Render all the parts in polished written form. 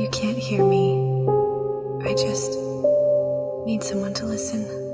you can't hear me. I just need someone to listen.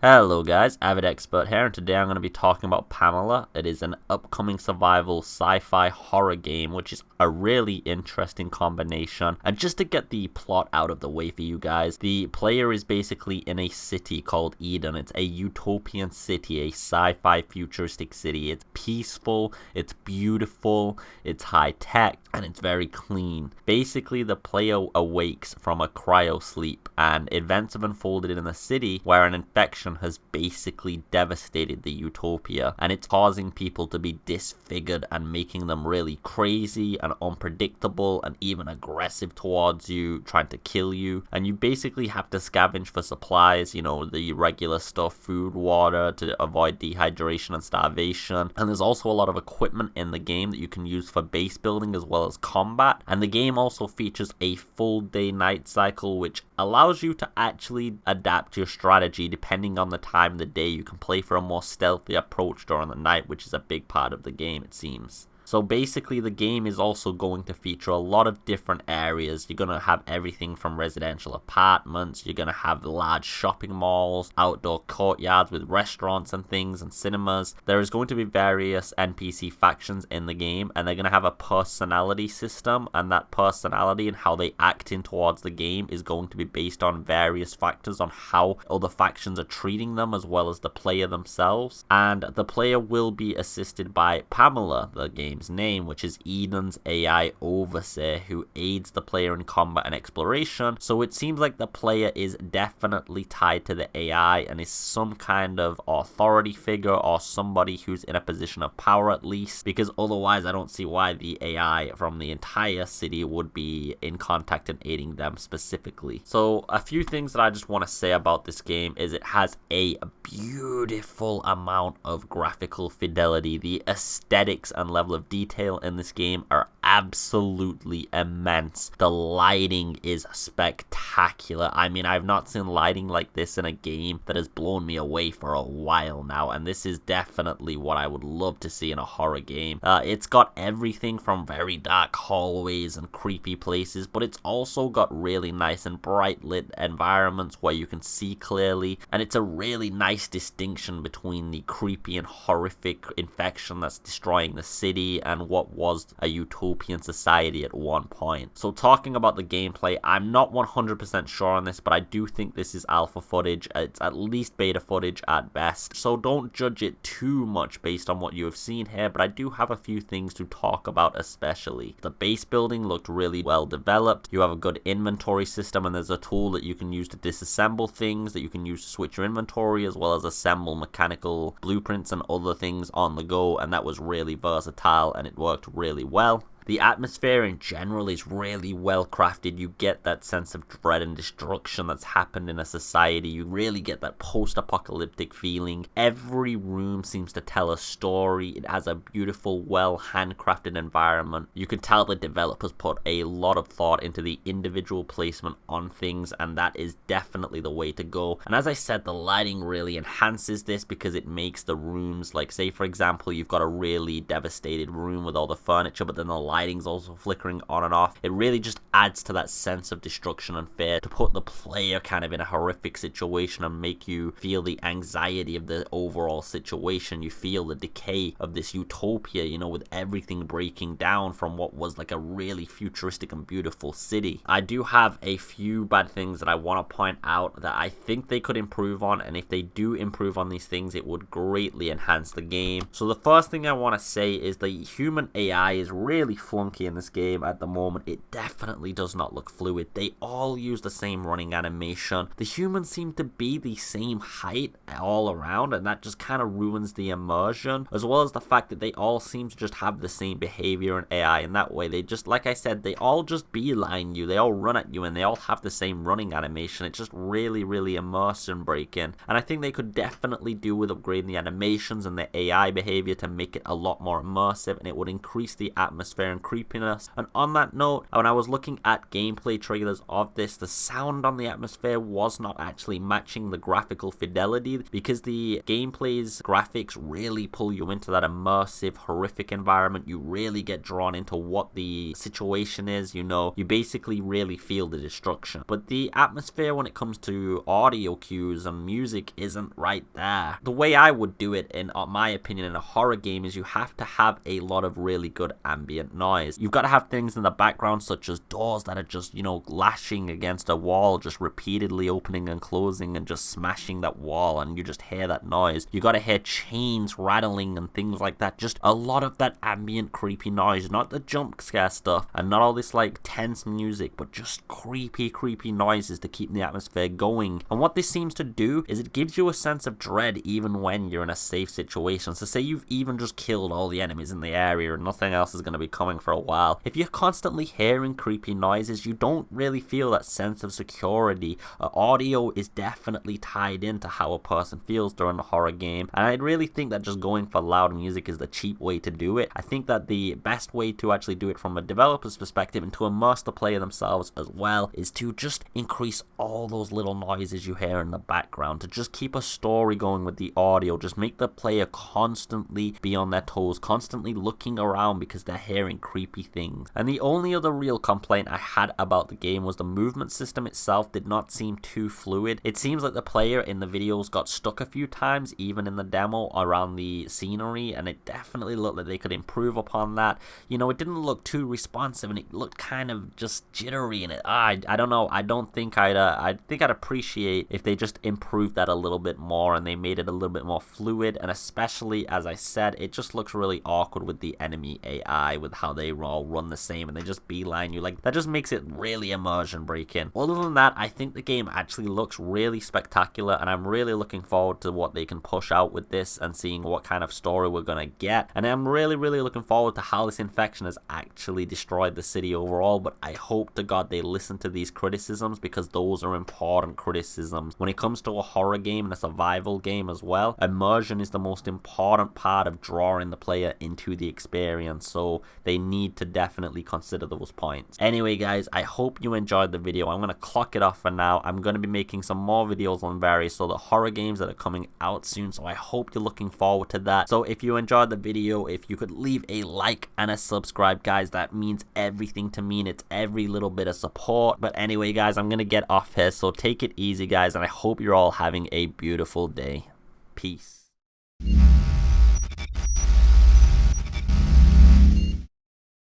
Hello guys, AvidExpert here, and today I'm going to be talking about Pamela. It is an upcoming survival sci-fi horror game, which is a really interesting combination. And just to get the plot out of the way for you guys, the player is basically in a city called Eden. It's a utopian city, a sci-fi futuristic city. It's peaceful, it's beautiful, it's high-tech, and it's very clean. Basically, the player awakes from a cryo sleep, and events have unfolded in the city where an infection has basically devastated the utopia, and it's causing people to be disfigured and making them really crazy and unpredictable and even aggressive towards you, trying to kill you. And you basically have to scavenge for supplies, you know, the regular stuff, food, water, to avoid dehydration and starvation. And there's also a lot of equipment in the game that you can use for base building as well as combat. And the game also features a full day-night cycle, which allows you to actually adapt your strategy depending on the time of the day. You can play for a more stealthy approach during the night, which is a big part of the game, it seems. So basically, the game is also going to feature a lot of different areas. You're going to have everything from residential apartments, you're going to have large shopping malls, outdoor courtyards with restaurants and things, and cinemas. There is going to be various NPC factions in the game, and they're going to have a personality system, and that personality and how they act in towards the game is going to be based on various factors on how other factions are treating them, as well as the player themselves. And the player will be assisted by Pamela, the game's name, which is Eden's AI overseer, who aids the player in combat and exploration. So it seems like the player is definitely tied to the AI and is some kind of authority figure or somebody who's in a position of power at least, because otherwise I don't see why the AI from the entire city would be in contact and aiding them specifically. So a few things that I just want to say about this game is it has a beautiful amount of graphical fidelity. The aesthetics and level of detail in this game are absolutely immense. The lighting is spectacular. I mean, I've not seen lighting like this in a game that has blown me away for a while now, and this is definitely what I would love to see in a horror game. It's got everything from very dark hallways and creepy places, but it's also got really nice and bright lit environments where you can see clearly, and it's a really nice distinction between the creepy and horrific infection that's destroying the city and what was a utopian society at one point. So talking about the gameplay, I'm not 100% sure on this, but I do think this is alpha footage. It's at least beta footage at best, so don't judge it too much based on what you have seen here, but I do have a few things to talk about especially. The base building looked really well developed. You have a good inventory system, and there's a tool that you can use to disassemble things that you can use to switch your inventory, as well as assemble mechanical blueprints and other things on the go, and that was really versatile and it worked really well. The atmosphere in general is really well crafted. You get that sense of dread and destruction that's happened in a society. You really get that post-apocalyptic feeling. Every room seems to tell a story. It has a beautiful, well handcrafted environment. You can tell the developers put a lot of thought into the individual placement on things, and that is definitely the way to go. And as I said, the lighting really enhances this because it makes the rooms, like say for example, you've got a really devastated room with all the furniture, but then the lighting's also flickering on and off. It really just adds to that sense of destruction and fear to put the player kind of in a horrific situation and make you feel the anxiety of the overall situation. You feel the decay of this utopia, you know, with everything breaking down from what was like a really futuristic and beautiful city. I do have a few bad things that I want to point out that I think they could improve on, and if they do improve on these things, it would greatly enhance the game. So the first thing I want to say is the human AI is really flunky in this game at the moment. It definitely does not look fluid. They all use the same running animation. The humans seem to be the same height all around, and that just kind of ruins the immersion, as well as the fact that they all seem to just have the same behavior and AI in that way. They just, like I said, they all just beeline you. They all run at you and they all have the same running animation. It's just really, really immersion breaking, and I think they could definitely do with upgrading the animations and the AI behavior to make it a lot more immersive, and it would increase the atmosphere atmosphere and creepiness. And on that note, when I was looking at gameplay trailers of this, the sound on the atmosphere was not actually matching the graphical fidelity, because the gameplay's graphics really pull you into that immersive, horrific environment. You really get drawn into what the situation is, you know, you basically really feel the destruction. But the atmosphere when it comes to audio cues and music isn't right there. The way I would do it, in my opinion, in a horror game is you have to have a lot of really good ambient noise. You've got to have things in the background such as doors that are just, you know, lashing against a wall, just repeatedly opening and closing and just smashing that wall, and you just hear that noise. You got to hear chains rattling and things like that. Just a lot of that ambient creepy noise, not the jump scare stuff and not all this like tense music, but just creepy noises to keep the atmosphere going. And what this seems to do is it gives you a sense of dread even when you're in a safe situation. So say you've even just killed all the enemies in the area and nothing else is going to be coming for a while. If you're constantly hearing creepy noises, you don't really feel that sense of security. Audio is definitely tied into how a person feels during a horror game, and I really think that just going for loud music is the cheap way to do it. I think that the best way to actually do it from a developer's perspective and to immerse the player themselves as well is to just increase all those little noises you hear in the background, to just keep a story going with the audio, just make the player constantly be on their toes, constantly looking around because they're hearing creepy things. And the only other real complaint I had about the game was the movement system itself did not seem too fluid. It seems like the player in the videos got stuck a few times, even in the demo, around the scenery, and it definitely looked like they could improve upon that. You know, it didn't look too responsive and it looked kind of just jittery in it. I don't know. I think I'd appreciate if they just improved that a little bit more and they made it a little bit more fluid. And especially, as I said, it just looks really awkward with the enemy AI, with how they all run the same and they just beeline you. Like, that just makes it really immersion breaking. Other than that, I think the game actually looks really spectacular, and I'm really looking forward to what they can push out with this and seeing what kind of story we're gonna get. And I'm really looking forward to how this infection has actually destroyed the city overall. But I hope to God they listen to these criticisms, because those are important criticisms when it comes to a horror game and a survival game as well. Immersion is the most important part of drawing the player into the experience, so they need to definitely consider those points. Anyway guys, I hope you enjoyed the video. I'm gonna clock it off for now. I'm gonna be making some more videos on various other horror games that are coming out soon, so I hope you're looking forward to that. So if you enjoyed the video, if you could leave a like and a subscribe, guys, that means everything to me, and it's every little bit of support. But anyway guys, I'm gonna get off here, so take it easy guys, and I hope you're all having a beautiful day. Peace.